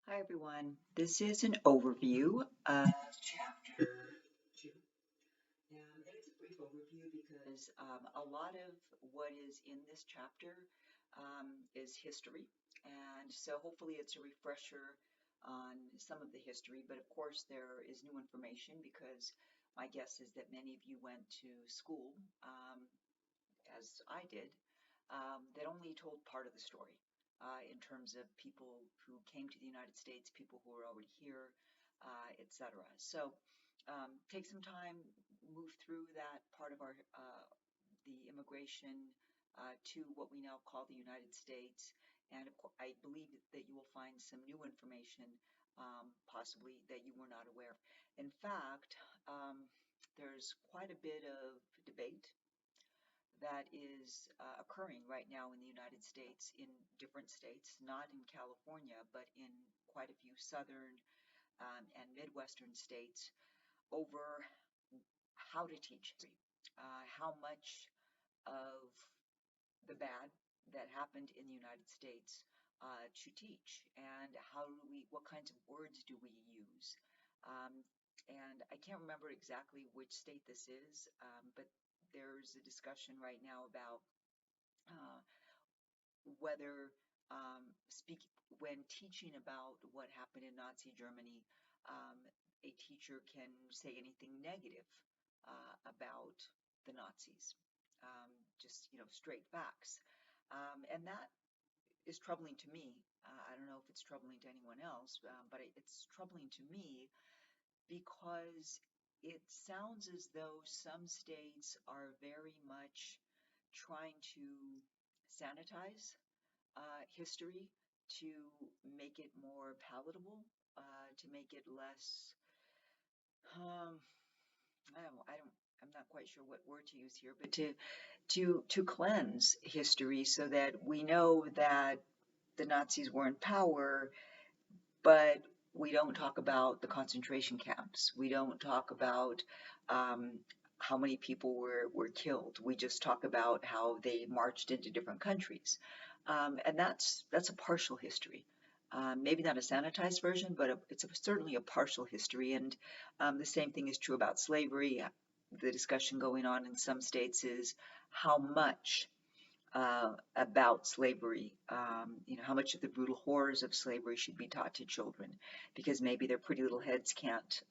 Hi, everyone. This is an overview of chapter two. And it's a brief overview because a lot of what is in this chapter is history. And so hopefully it's a refresher on some of the history. But of course, there is new information because my guess is that many of you went to school, as I did, that only told part of the story in terms of people who came to the United States, people who were already here, etc. So take some time, move through that part of our the immigration to what we now call the United States, and I believe that you will find some new information, possibly that you were not aware of. In fact, there's quite a bit of debate that is occurring right now in the United States, in different states, not in California, but in quite a few southern and Midwestern states, over how to teach history, how much of the bad that happened in the United States to teach, and what kinds of words do we use? Um, and I can't remember exactly which state this is, but there's a discussion right now about uh, whether speak when teaching about what happened in Nazi Germany, um, a teacher can say anything negative about the Nazis, just straight facts, and that is troubling to me. I don't know if it's troubling to anyone else, but it's troubling to me because it sounds as though some states are very much trying to sanitize history to make it more palatable, to make it less. Um, I'm not quite sure what word to use here, but to cleanse history so that we know that the Nazis were in power, but we don't talk about the concentration camps. We don't talk about um, how many people were killed. We just talk about how they marched into different countries. And that's a partial history. Maybe not a sanitized version, but certainly a partial history. And the same thing is true about slavery. The discussion going on in some states is how much about slavery, how much of the brutal horrors of slavery should be taught to children, because maybe their pretty little heads can't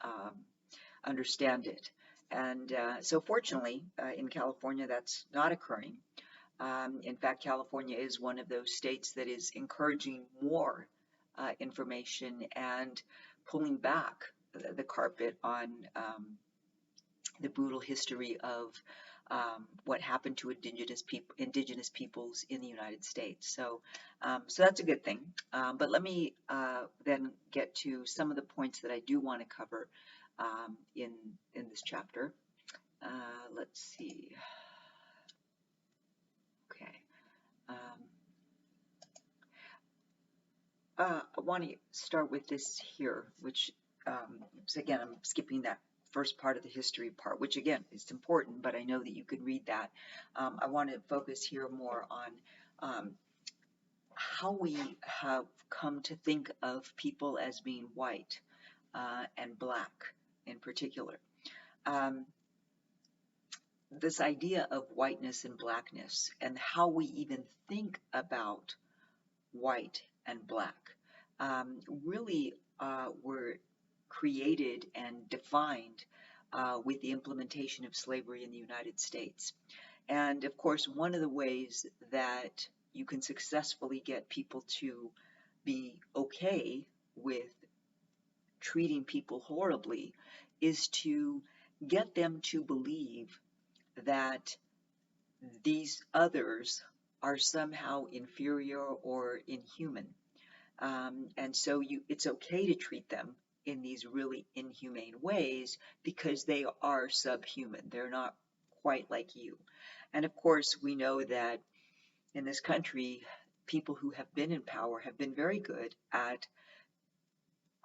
understand it. And so fortunately, in California, that's not occurring. In fact, California is one of those states that is encouraging more information and pulling back the carpet on the brutal history of what happened to indigenous peoples in the United States. So that's a good thing. But let me then get to some of the points that I do want to cover in this chapter. Let's see. Okay. Um, I want to start with this here, which, so again, I'm skipping that first part of the history part, which again is important, but I know that you can read that. I want to focus here more on how we have come to think of people as being white and black in particular. Um, this idea of whiteness and blackness and how we even think about white and black really were created and defined with the implementation of slavery in the United States. And of course, one of the ways that you can successfully get people to be okay with treating people horribly is to get them to believe that these others are somehow inferior or inhuman. And so it's okay to treat them in these really inhumane ways because they are subhuman. They're not quite like you. And of course, we know that in this country, people who have been in power have been very good at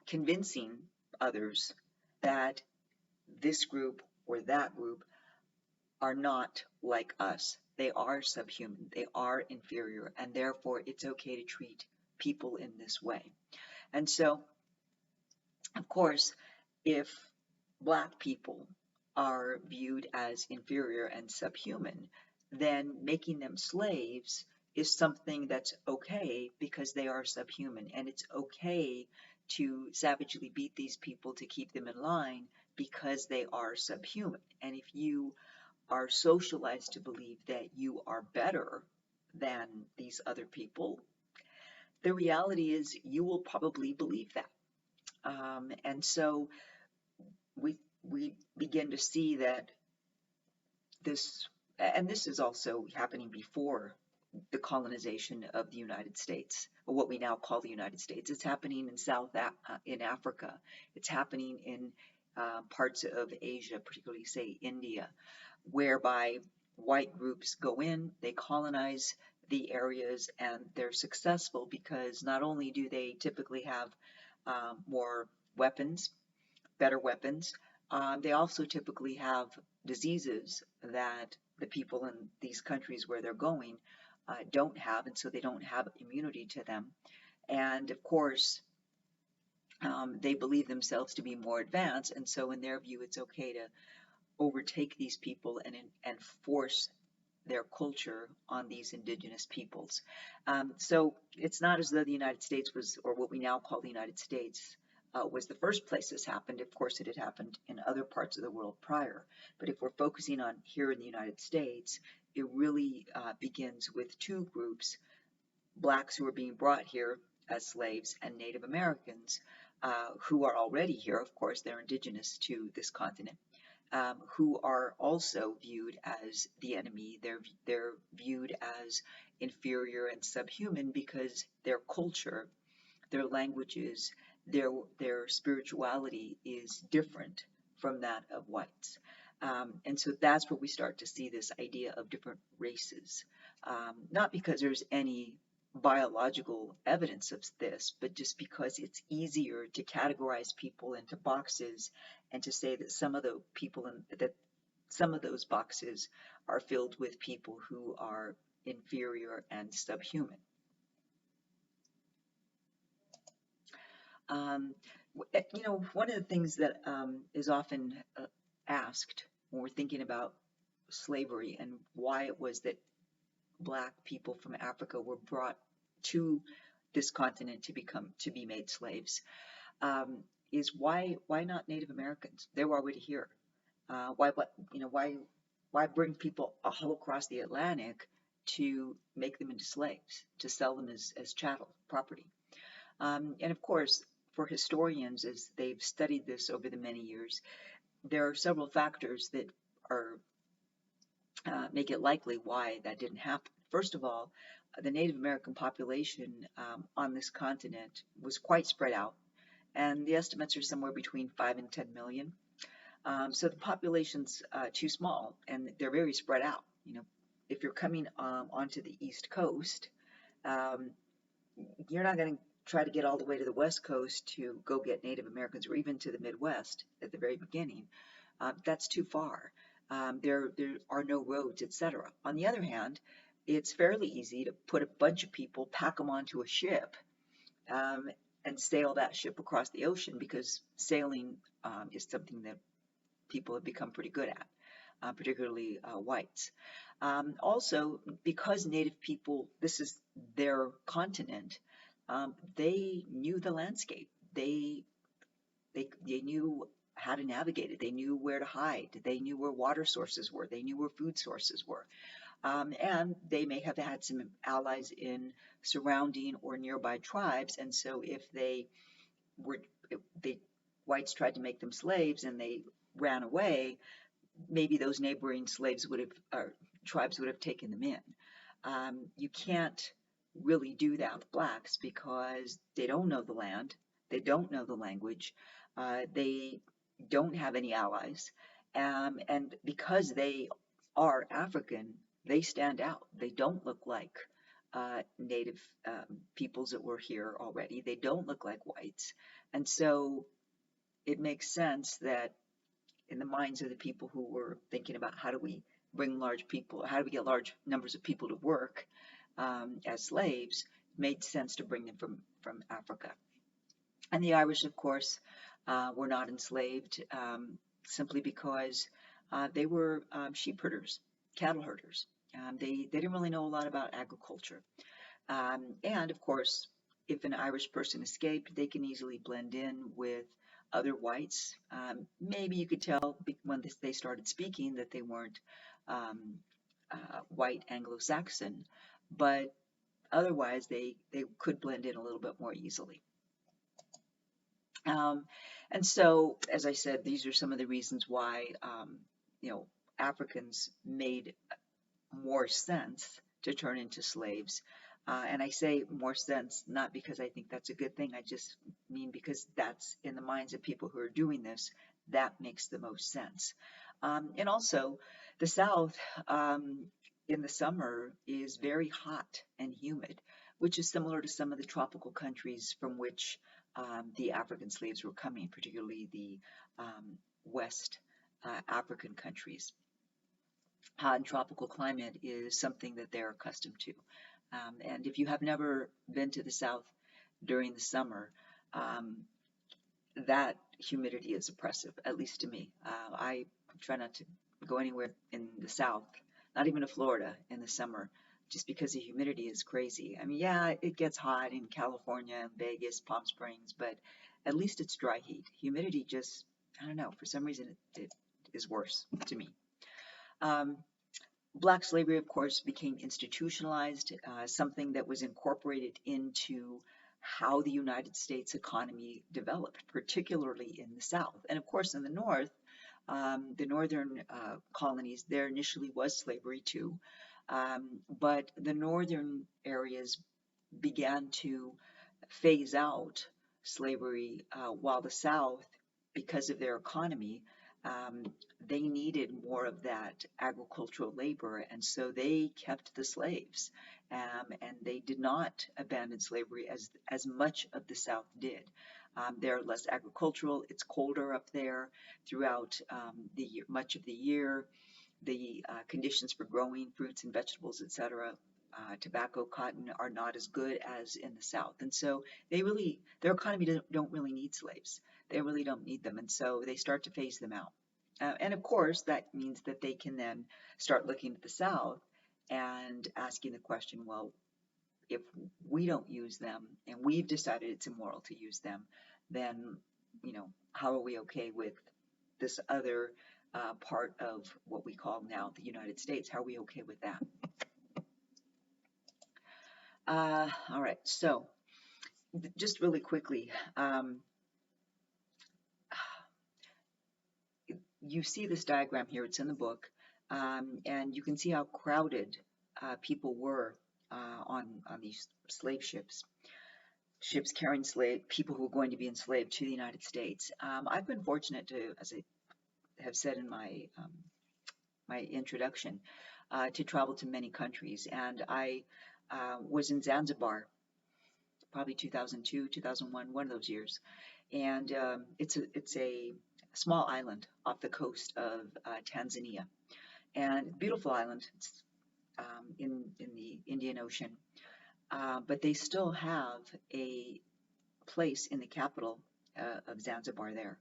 convincing others that this group or that group are not like us. They are subhuman, they are inferior, and therefore it's okay to treat people in this way. And so, of course, if Black people are viewed as inferior and subhuman, then making them slaves is something that's okay because they are subhuman. And it's okay to savagely beat these people to keep them in line because they are subhuman. And if you are socialized to believe that you are better than these other people, the reality is you will probably believe that. And so we we begin to see that this, and this is also happening before the colonization of the United States, or what we now call the United States. It's happening in in Africa. It's happening in parts of Asia, particularly say India, whereby white groups go in, they colonize the areas, and they're successful because not only do they typically have more weapons, better weapons. They also typically have diseases that the people in these countries where they're going don't have, and so they don't have immunity to them. And of course, they believe themselves to be more advanced, and so in their view, it's okay to overtake these people and force their culture on these indigenous peoples. So it's not as though the United States was, or what we now call the United States, was the first place this happened. Of course, it had happened in other parts of the world prior. But if we're focusing on here in the United States, it really begins with two groups: Blacks who are being brought here as slaves and Native Americans who are already here. Of course, they're indigenous to this continent. Who are also viewed as the enemy. They're viewed as inferior and subhuman because their culture, their languages, their spirituality is different from that of whites. And so that's where we start to see this idea of different races. Not because there's any biological evidence of this, but just because it's easier to categorize people into boxes and to say that some of those boxes are filled with people who are inferior and subhuman. One of the things that is often asked when we're thinking about slavery and why it was that Black people from Africa were brought to this continent to be made slaves, is why not Native Americans? They were already here. Why bring people all across the Atlantic to make them into slaves, to sell them as chattel property? And of course, for historians, as they've studied this over the many years, there are several factors that are make it likely why that didn't happen. First of all, the Native American population on this continent was quite spread out, and the estimates are somewhere between 5 and 10 million. So the population's too small, and they're very spread out. If you're coming onto the East Coast, you're not going to try to get all the way to the West Coast to go get Native Americans, or even to the Midwest at the very beginning. That's too far. There are no roads, etc. On the other hand, it's fairly easy to put a bunch of people, pack them onto a ship, and sail that ship across the ocean, because sailing is something that people have become pretty good at, particularly whites. Also, because Native people, this is their continent, they knew the landscape. They knew how to navigate it. They knew where to hide. They knew where water sources were. They knew where food sources were. And they may have had some allies in surrounding or nearby tribes. And so if whites tried to make them slaves and they ran away, maybe those neighboring tribes would have taken them in. You can't really do that with Blacks because they don't know the land, they don't know the language, they don't have any allies, and because they are African, they stand out. They don't look like native peoples that were here already. They don't look like whites, and so it makes sense that in the minds of the people who were thinking about how do we get large numbers of people to work as slaves, made sense to bring them from Africa. And the Irish, of course, were not enslaved simply because they were sheep herders, cattle herders. They didn't really know a lot about agriculture. And of course, if an Irish person escaped, they can easily blend in with other whites. Maybe you could tell when they started speaking that they weren't um, white Anglo-Saxon, but otherwise they could blend in a little bit more easily. Um, and so, as I said, these are some of the reasons why you know Africans made more sense to turn into slaves. And I say more sense not because I think that's a good thing. I just mean because that's in the minds of people who are doing this, that makes the most sense. And also, the South um, in the summer is very hot and humid, which is similar to some of the tropical countries from which the African slaves were coming, particularly the West African countries. Hot and tropical climate is something that they're accustomed to. And if you have never been to the South during the summer, um, that humidity is oppressive, at least to me. I try not to go anywhere in the South, not even to Florida in the summer, just because the humidity is crazy. I mean, yeah, it gets hot in California and Vegas, Palm Springs, but at least it's dry heat. Humidity just, I don't know, for some reason it is worse to me. Um, Black slavery, of course, became institutionalized, something that was incorporated into how the United States economy developed, particularly in the South. And of course, in the North, the northern colonies, there initially was slavery too. But the northern areas began to phase out slavery, while the South, because of their economy, um, they needed more of that agricultural labor, and so they kept the slaves, and they did not abandon slavery as much of the South did. They're less agricultural. It's colder up there throughout the year, much of the year. The conditions for growing fruits and vegetables, etc., tobacco, cotton are not as good as in the South. And so their economy don't really need slaves. They really don't need them. And so they start to phase them out. And of course, that means that they can then start looking at the South and asking the question, well, if we don't use them and we've decided it's immoral to use them, then, how are we okay with this other part of what we call now the United States? How are we okay with that? All right, so just really quickly, you see this diagram here, it's in the book, and you can see how crowded people were on these slave ships carrying people who were going to be enslaved to the United States. I've been fortunate to, as I have said in my introduction, to travel to many countries, and I was in Zanzibar, probably 2002, 2001, one of those years, and it's a small island off the coast of Tanzania, and beautiful island. It's in the Indian Ocean, but they still have a place in the capital of Zanzibar there,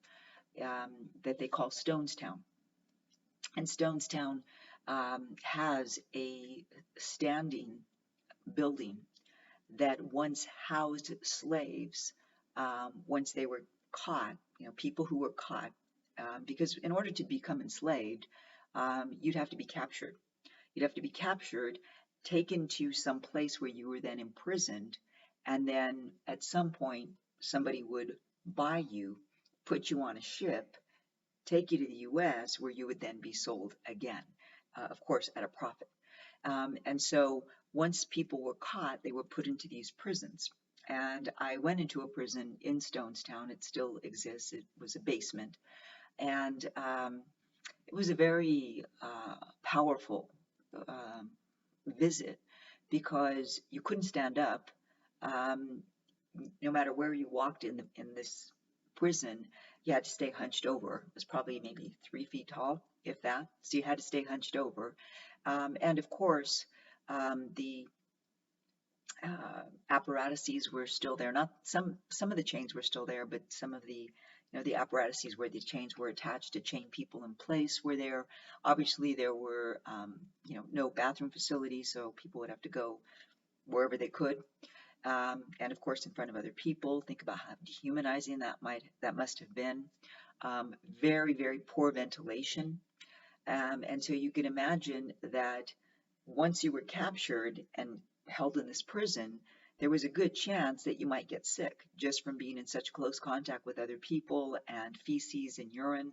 that they call Stonestown. And Stonestown has a standing building that once housed slaves, once they were caught, people who were caught, because in order to become enslaved, you'd have to be captured. You'd have to be captured, taken to some place where you were then imprisoned, and then at some point somebody would buy you, put you on a ship, take you to the US, where you would then be sold again, of course, at a profit. And so once people were caught, they were put into these prisons. And I went into a prison in Stonestown. It still exists. It was a basement. And it was a very powerful visit because you couldn't stand up. Um, no matter where you walked in this prison, you had to stay hunched over. It was probably maybe 3 feet tall, if that. So you had to stay hunched over. And of course, the apparatuses were still there. Not some of the chains were still there, but some of the the apparatuses where the chains were attached to chain people in place were there. Obviously, there were no bathroom facilities, so people would have to go wherever they could, and of course in front of other people. Think about how dehumanizing that must have been. Very, very poor ventilation, and so you can imagine that once you were captured and held in this prison, there was a good chance that you might get sick just from being in such close contact with other people, and feces and urine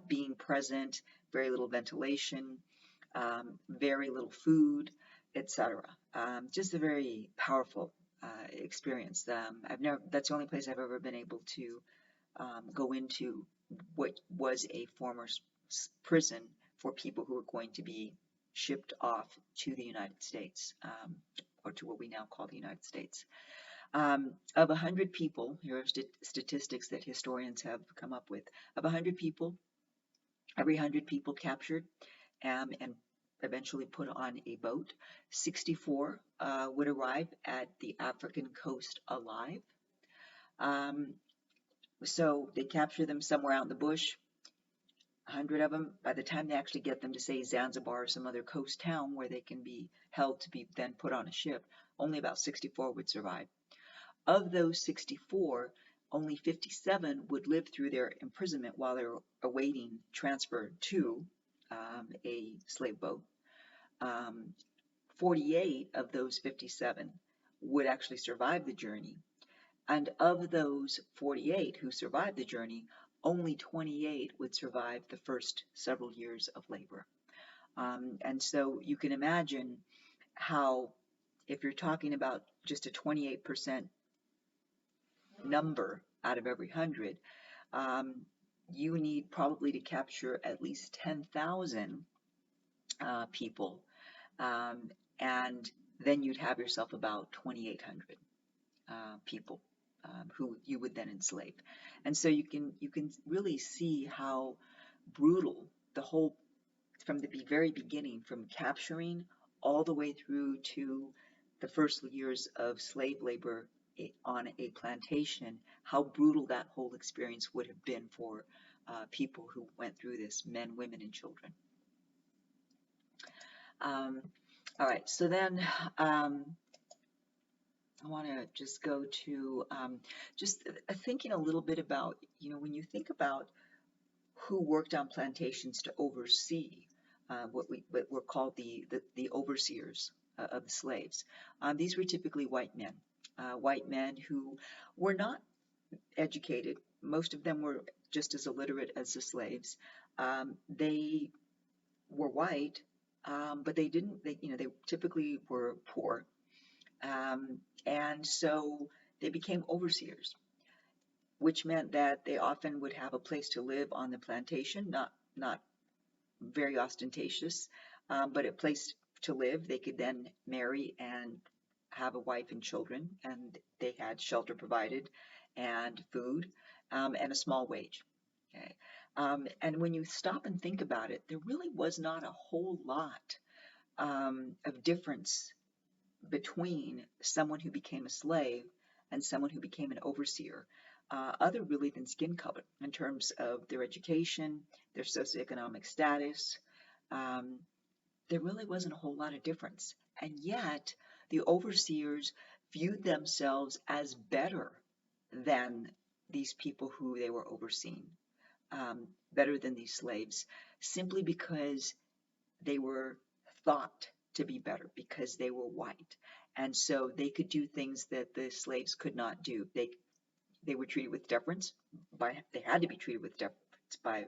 being present, very little ventilation, very little food, etc. Just a very powerful experience. That's the only place I've ever been able to go into what was a former prison for people who were going to be shipped off to the United States, or to what we now call the United States. Of 100 people, here are statistics that historians have come up with. Of 100 people, every 100 people captured and eventually put on a boat, 64 would arrive at the African coast alive. So they capture them somewhere out in the bush. 100 of them, by the time they actually get them to, say, Zanzibar or some other coast town where they can be held to be then put on a ship, only about 64 would survive. Of those 64, only 57 would live through their imprisonment while they're awaiting transfer to a slave boat. 48 of those 57 would actually survive the journey. And of those 48 who survived the journey, only 28 would survive the first several years of labor. And so you can imagine how, if you're talking about just a 28% number out of every 100, you need probably to capture at least 10,000 people, and then you'd have yourself about 2,800 people who you would then enslave. And so you can really see how brutal the whole, from the very beginning, from capturing all the way through to the first years of slave labor on a plantation, how brutal that whole experience would have been for people who went through this, men, women, and children. All right, so then I want to just go to just thinking a little bit about, when you think about who worked on plantations to oversee what were called the overseers of the slaves. These were typically white men who were not educated. Most of them were just as illiterate as the slaves. They were white, but they typically were poor. And so they became overseers, which meant that they often would have a place to live on the plantation, not very ostentatious, but a place to live. They could then marry and have a wife and children, and they had shelter provided and food, and a small wage. Okay. And when you stop and think about it, there really was not a whole lot of difference between someone who became a slave and someone who became an overseer, other really than skin color in terms of their education, their socioeconomic status. There really wasn't a whole lot of difference. And yet, the overseers viewed themselves as better than these people who they were overseeing, better than these slaves, simply because they were thought to be better, because they were white. And so they could do things that the slaves could not do. They were treated with deference they had to be treated with deference by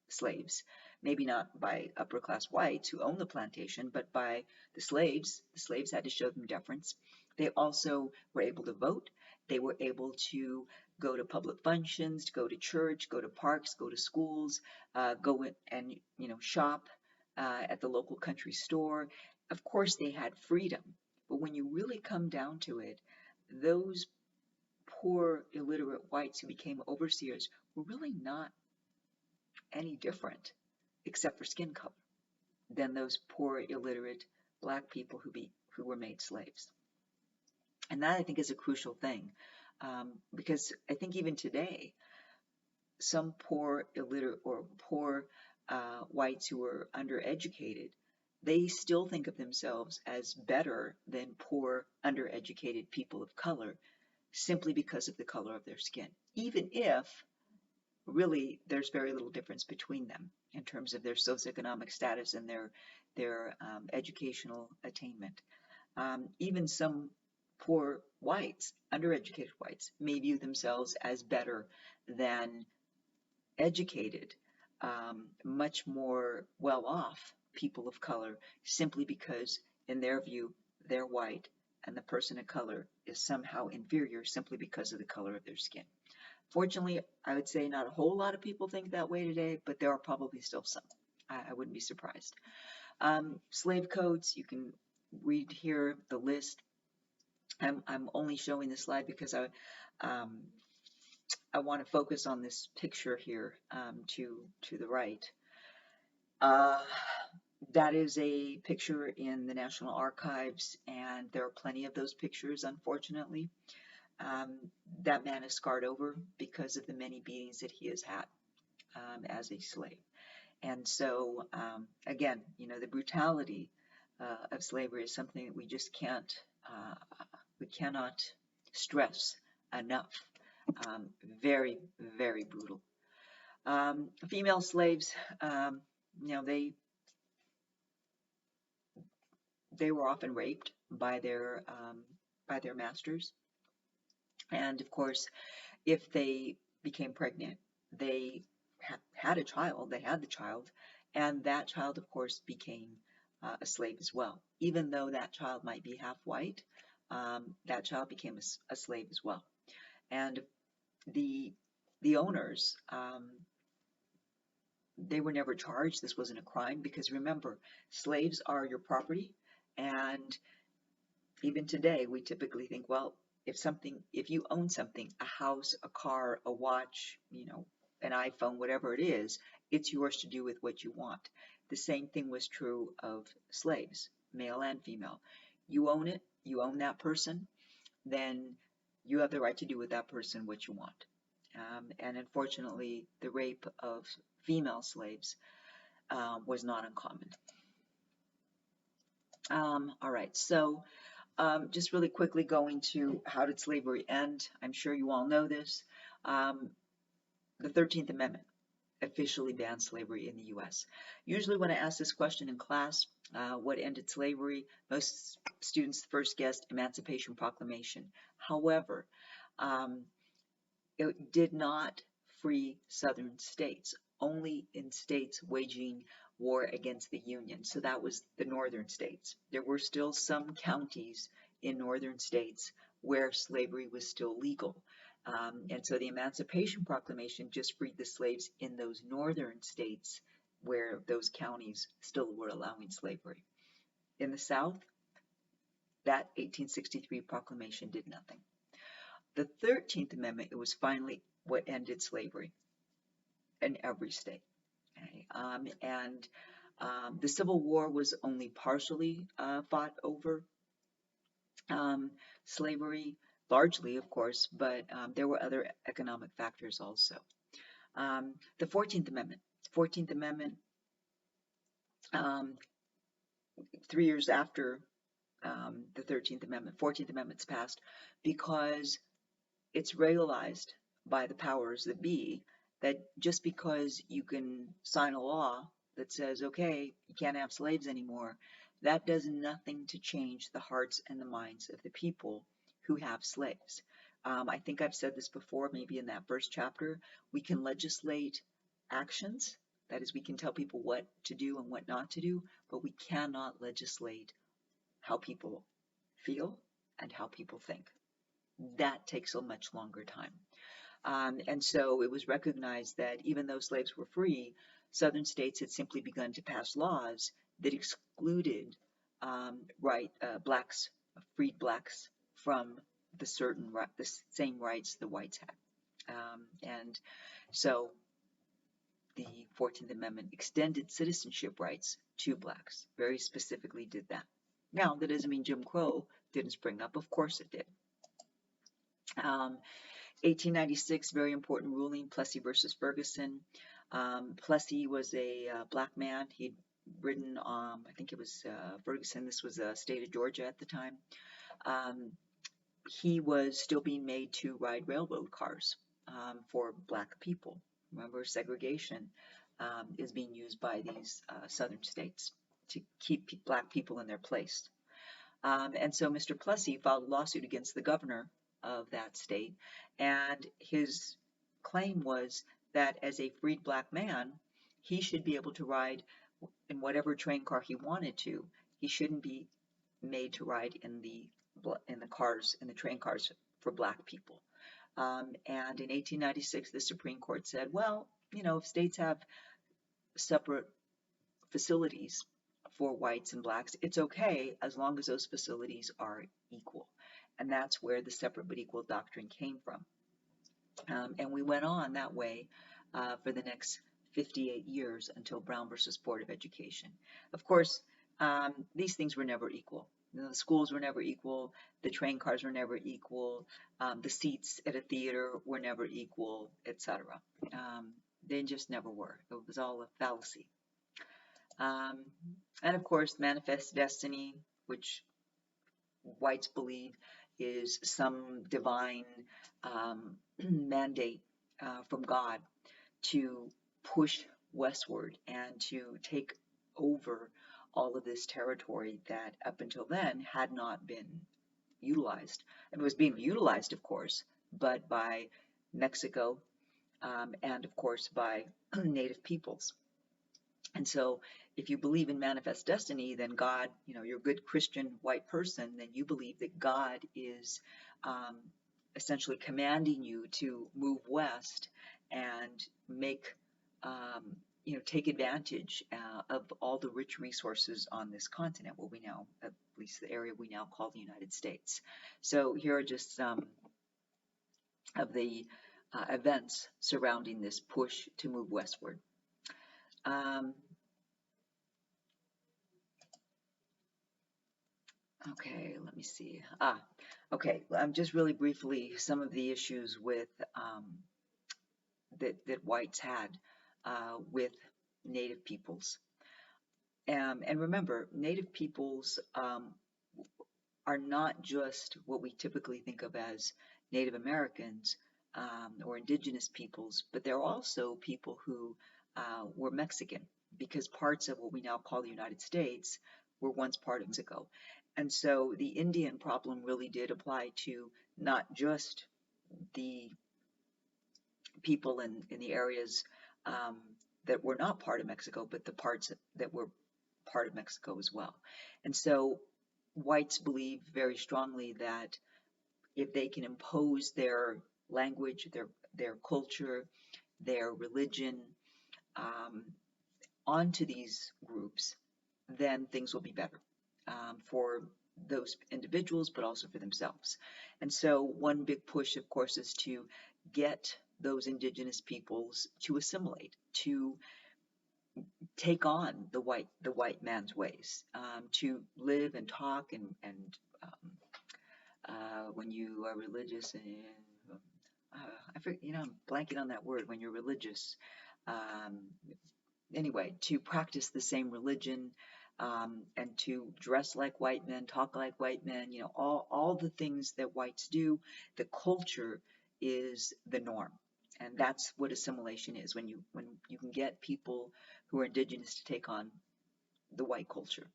slaves, maybe not by upper class whites who owned the plantation, but by the slaves. The slaves had to show them deference. They also were able to vote. They were able to go to public functions, go to church, go to parks, go to schools, go and shop at the local country store. Of course, they had freedom, but when you really come down to it, those poor illiterate whites who became overseers were really not any different, except for skin color, than those poor illiterate black people who were made slaves. And that I think is a crucial thing, because I think even today, some poor illiterate or poor whites who are undereducated, they still think of themselves as better than poor undereducated people of color simply because of the color of their skin, even if really there's very little difference between them in terms of their socioeconomic status and their educational attainment. Even some poor whites, undereducated whites, may view themselves as better than educated, much more well off people of color simply because, in their view, they're white and the person of color is somehow inferior simply because of the color of their skin. Fortunately, I would say not a whole lot of people think that way today, but there are probably still some. I wouldn't be surprised. Slave codes, you can read here the list. I'm only showing this slide because I want to focus on this picture here to the right. That is a picture in the National Archives, and there are plenty of those pictures, unfortunately. That man is scarred over because of the many beatings that he has had as a slave. And so, again, you know, the brutality of slavery is something that we just we cannot stress enough. Very, very brutal. Female slaves, you know, they were often raped by their masters, and of course, if they became pregnant, they had a child. They had the child, and that child, of course, became a slave as well. Even though that child might be half white, that child became a slave as well. And the owners, they were never charged. This wasn't a crime because remember, slaves are your property, and even today we typically think, well, if you own something, a house, a car, a watch, you know, an iPhone, whatever it is, it's yours to do with what you want. The same thing was true of slaves, male and female. You own it, you own that person, then you have the right to do with that person what you want. And unfortunately, the rape of female slaves was not uncommon. All right, so just really quickly going to how did slavery end? I'm sure you all know this. The 13th Amendment officially banned slavery in the U.S. Usually when I ask this question in class, what ended slavery, most students first guessed Emancipation Proclamation. However, it did not free southern states, only in states waging war against the Union. So that was the northern states. There were still some counties in northern states where slavery was still legal. And so the Emancipation Proclamation just freed the slaves in those northern states where those counties still were allowing slavery. In the South, that 1863 proclamation did nothing. The 13th Amendment, it was finally what ended slavery in every state. Okay? The Civil War was only partially fought over slavery, largely, of course, but there were other economic factors also. The 14th Amendment. 14th Amendment, 3 years after the 13th Amendment, 14th Amendment's passed because it's realized by the powers that be that just because you can sign a law that says, okay, you can't have slaves anymore, that does nothing to change the hearts and the minds of the people who have slaves. I think I've said this before, maybe in that first chapter, we can legislate actions, that is, we can tell people what to do and what not to do, but we cannot legislate how people feel and how people think. That takes a much longer time. And so it was recognized that even though slaves were free, southern states had simply begun to pass laws that excluded freed blacks from the same rights the whites had. And so the 14th Amendment extended citizenship rights to blacks, very specifically did that. Now, that doesn't mean Jim Crow didn't spring up. Of course it did. Um, 1896, very important ruling, Plessy versus Ferguson. Plessy was a black man. He'd ridden, I think it was Ferguson, this was a state of Georgia at the time. Um, he was still being made to ride railroad cars for black people. Remember, segregation is being used by these southern states to keep black people in their place. And so Mr. Plessy filed a lawsuit against the governor of that state, and his claim was that as a freed black man, he should be able to ride in whatever train car he wanted to. He shouldn't be made to ride in the cars, in the train cars for black people. And in 1896, the Supreme Court said, well, if states have separate facilities for whites and blacks, it's okay as long as those facilities are equal. And that's where the separate but equal doctrine came from. And we went on that way for the next 58 years until Brown versus Board of Education. Of course, these things were never equal. The schools were never equal, the train cars were never equal, the seats at a theater were never equal, etc. They just never were. It was all a fallacy. And of course, manifest destiny, which whites believe is some divine mandate from God to push westward and to take over all of this territory that up until then had not been utilized. It was being utilized, of course, but by Mexico and of course by native peoples. And so if you believe in manifest destiny, then God, you're a good Christian white person, then you believe that God is essentially commanding you to move west and make, take advantage of all the rich resources on this continent, what we now, at least the area we now call the United States. So here are just some of the events surrounding this push to move westward. Okay, let me see. Okay, just really briefly, some of the issues with that whites had with Native peoples. And remember, Native peoples are not just what we typically think of as Native Americans or indigenous peoples, but they're also people who were Mexican, because parts of what we now call the United States were once part of Mexico. And so the Indian problem really did apply to not just the people in the areas that were not part of Mexico, but the parts that were part of Mexico as well. And so whites believe very strongly that if they can impose their language, their culture, their religion onto these groups, then things will be better for those individuals, but also for themselves. And so one big push, of course, is to get those indigenous peoples to assimilate, to take on the white man's ways, to live and talk and when you are religious and I forget, I'm blanking on that word. When you're religious, anyway, to practice the same religion and to dress like white men, talk like white men, all the things that whites do. The culture is the norm, and that's what assimilation is. When you can get people who are indigenous to take on the white culture.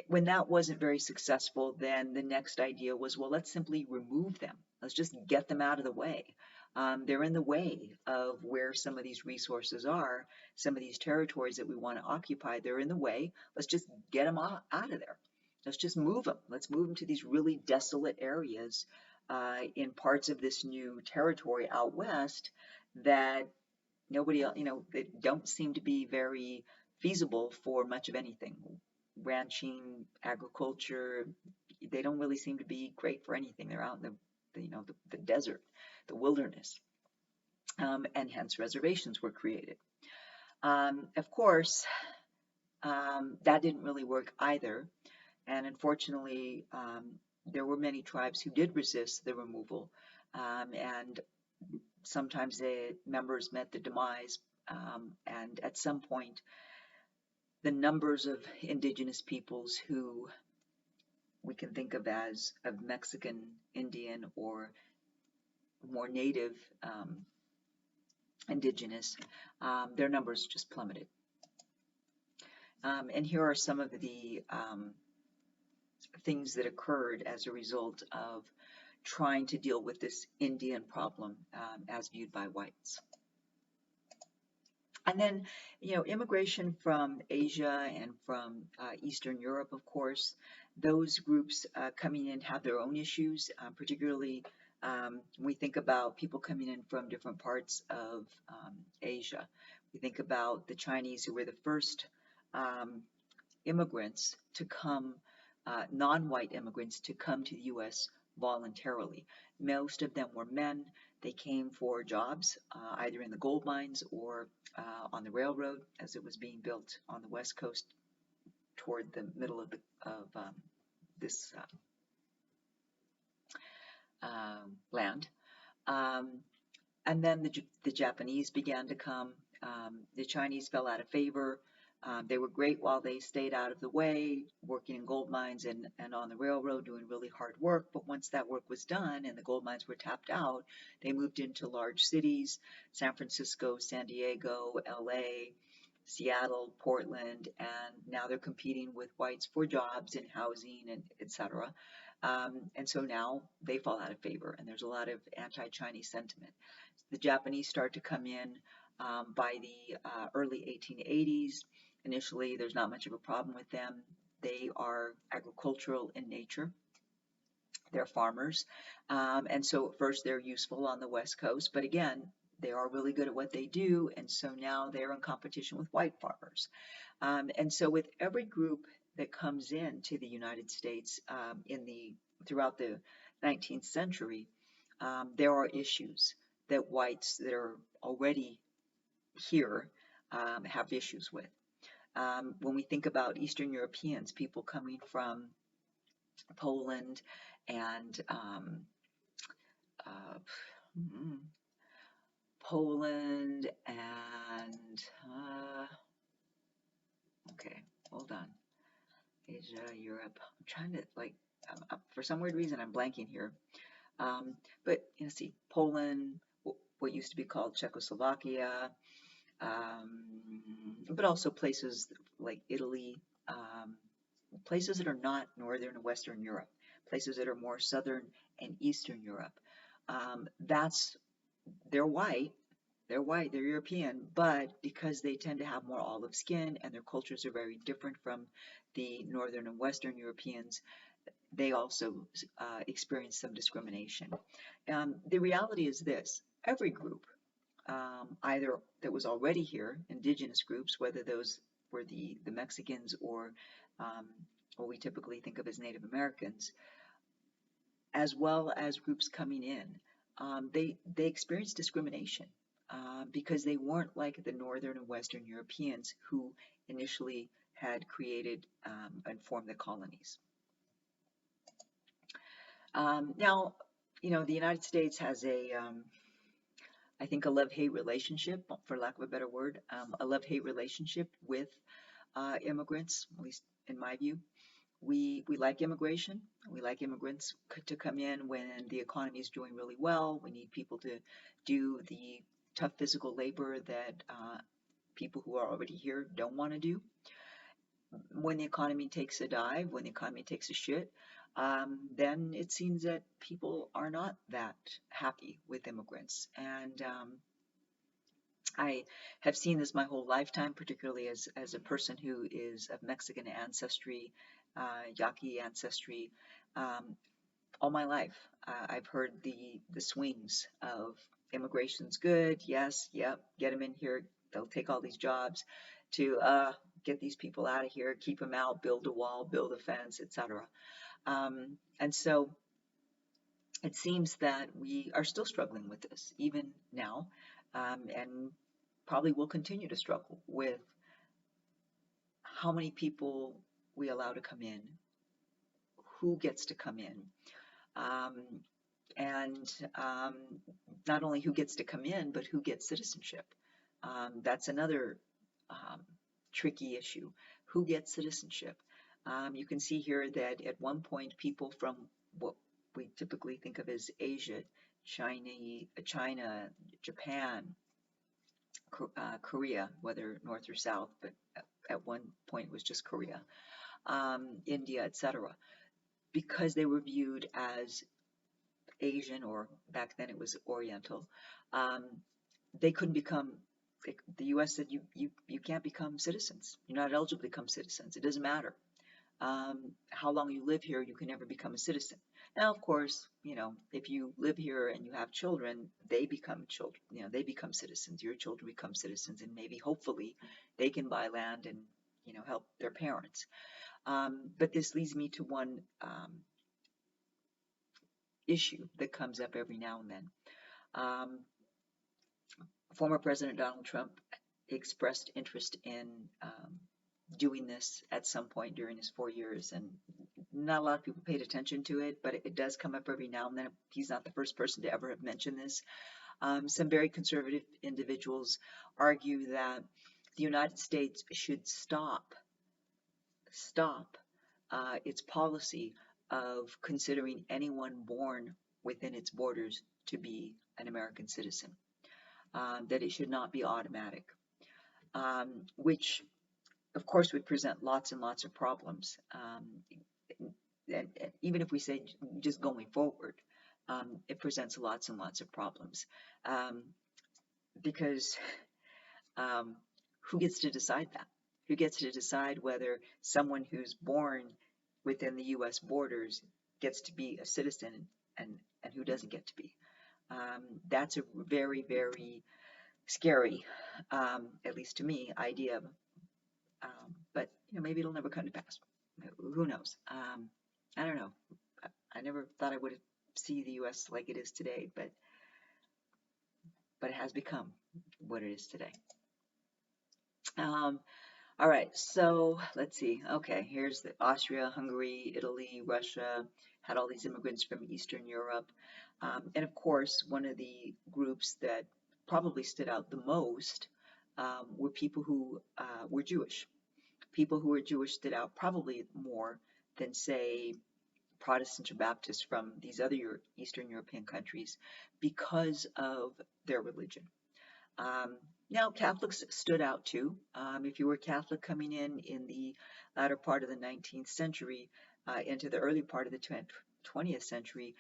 When that wasn't very successful, then the next idea was, well, let's simply remove them. Let's just get them out of the way. They're in the way of where some of these resources are, some of these territories that we want to occupy. They're in the way. Let's just get them out of there. Let's just move them. Let's move them to these really desolate areas in parts of this new territory out west that nobody else, that don't seem to be very feasible for much of anything. Ranching, agriculture, they don't really seem to be great for anything. They're out in the desert, the wilderness, and hence reservations were created. Of course, that didn't really work either, and unfortunately, there were many tribes who did resist the removal, and sometimes the members met the demise, and at some point, the numbers of indigenous peoples who we can think of Mexican, Indian, or more native indigenous, their numbers just plummeted. And here are some of the things that occurred as a result of trying to deal with this Indian problem as viewed by whites. And then, immigration from Asia and from Eastern Europe, of course, those groups coming in have their own issues, particularly when we think about people coming in from different parts of Asia. We think about the Chinese, who were the first immigrants to come, non-white immigrants to come to the U.S. voluntarily. Most of them were men. They came for jobs, either in the gold mines or on the railroad as it was being built on the West Coast toward the middle of this land. And then the Japanese began to come. The Chinese fell out of favor. They were great while they stayed out of the way, working in gold mines and on the railroad, doing really hard work. But once that work was done and the gold mines were tapped out, they moved into large cities, San Francisco, San Diego, LA, Seattle, Portland, and now they're competing with whites for jobs and housing and etc. And so now they fall out of favor, and there's a lot of anti-Chinese sentiment. The Japanese start to come in by the early 1880s. Initially, there's not much of a problem with them. They are agricultural in nature. They're farmers. And so at first they're useful on the West Coast, but again, they are really good at what they do, and so now they're in competition with white farmers. And so with every group that comes into the United States throughout the 19th century, there are issues that whites that are already here have issues with. When we think about Eastern Europeans, people coming from Poland and okay, hold on. Asia, Europe. I'm trying to for some weird reason I'm blanking here. But see, Poland, what used to be called Czechoslovakia, but also places like Italy, places that are not Northern and Western Europe, places that are more Southern and Eastern Europe. They're white, they're European, but because they tend to have more olive skin and their cultures are very different from the Northern and Western Europeans, they also experience some discrimination. The reality is this: every group, either that was already here, indigenous groups, whether those were the Mexicans or what we typically think of as Native Americans, as well as groups coming in, they experienced discrimination because they weren't like the Northern and Western Europeans who initially had created and formed the colonies. Now, the United States has I think a love-hate relationship, for lack of a better word, a love-hate relationship with immigrants, at least in my view. We like immigration. We like immigrants to come in when the economy is doing really well. We need people to do the tough physical labor that people who are already here don't want to do. When the economy takes a dive, when the economy takes a shit, then it seems that people are not that happy with immigrants. And I have seen this my whole lifetime, particularly as a person who is of Mexican ancestry, Yaqui ancestry. All my life, I've heard the swings of immigration's good, yes, yep, get them in here, they'll take all these jobs, to get these people out of here, keep them out, build a wall, build a fence, etc. And so it seems that we are still struggling with this, even now, and probably will continue to struggle with how many people we allow to come in who gets to come in. Um, and not only who gets to come in, but who gets citizenship. That's another um, tricky issue. Who gets citizenship? You can see here that at one point, people from what we typically think of as Asia, China, Japan, Korea, whether north or south, but at one point it was just Korea, India, etc., because they were viewed as Asian, or back then it was Oriental, um, they couldn't become. The U.S. said you can't become citizens. You're not eligible to become citizens. It doesn't matter how long you live here. You can never become a citizen. Now, of course, if you live here and you have children, they become children. They become citizens. Your children become citizens, and maybe, hopefully, they can buy land and help their parents. But this leads me to one issue that comes up every now and then. Former President Donald Trump expressed interest in doing this at some point during his 4 years, and not a lot of people paid attention to it, but it does come up every now and then. He's not the first person to ever have mentioned this. Some very conservative individuals argue that the United States should stop its policy of considering anyone born within its borders to be an American citizen, that it should not be automatic, which of course would present lots and lots of problems. And even if we say just going forward, it presents lots and lots of problems, because who gets to decide that? Who gets to decide whether someone who's born within the U.S. borders gets to be a citizen, and who doesn't get to be? That's a very, very scary, at least to me, idea. But maybe it'll never come to pass. Who knows? I don't know. I never thought I would see the U.S. like it is today, but it has become what it is today. All right, so let's see. Okay, here's Austria, Hungary, Italy, Russia, had all these immigrants from Eastern Europe. And of course, one of the groups that probably stood out the most were people who were Jewish. People who were Jewish stood out probably more than, say, Protestants or Baptists from these other Eastern European countries because of their religion. Now, Catholics stood out too. If you were Catholic coming in the latter part of the 19th century into the early part of the 20th century,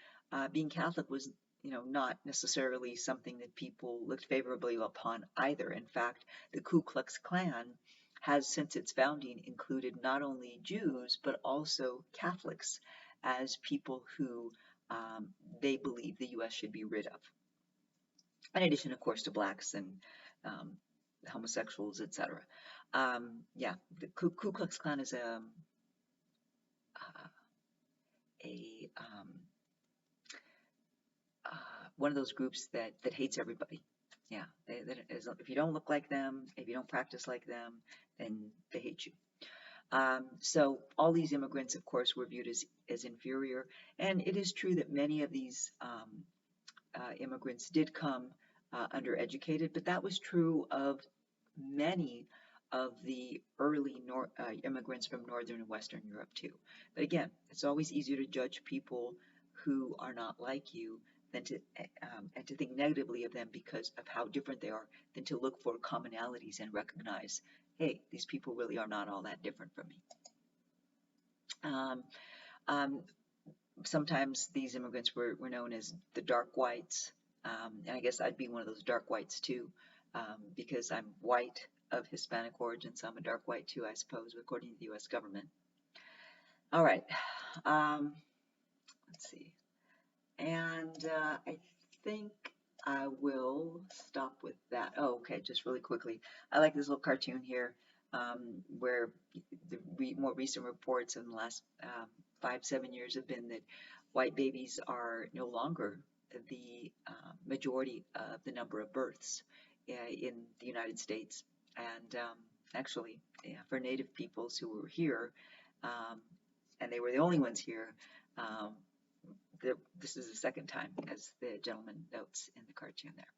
being Catholic was, not necessarily something that people looked favorably upon either. In fact, the Ku Klux Klan has, since its founding, included not only Jews but also Catholics as people who they believe the U.S. should be rid of. In addition, of course, to blacks and homosexuals, etc. Yeah, the Ku Klux Klan is one of those groups that hates everybody. Yeah, if you don't look like them, if you don't practice like them, then they hate you. So all these immigrants, of course, were viewed as inferior, and it is true that many of these immigrants did come undereducated, but that was true of many of the early immigrants from Northern and Western Europe too. But again, it's always easier to judge people who are not like you than and to think negatively of them because of how different they are, than to look for commonalities and recognize, hey, these people really are not all that different from me. Sometimes these immigrants were known as the dark whites, and I guess I'd be one of those dark whites too, because I'm white of Hispanic origin, so I'm a dark white too, I suppose, according to the U.S. government. All right, let's see, and I think I will stop with that. Oh, okay, just really quickly, I like this little cartoon here, where the more recent reports in the last 5-7 years have been that white babies are no longer the majority of the number of births in the United States. And actually, for Native peoples who were here, and they were the only ones here. This is the second time, as the gentleman notes in the cartoon there.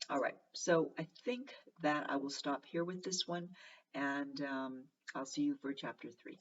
All right, so I think that I will stop here with this one, and I'll see you for chapter 3.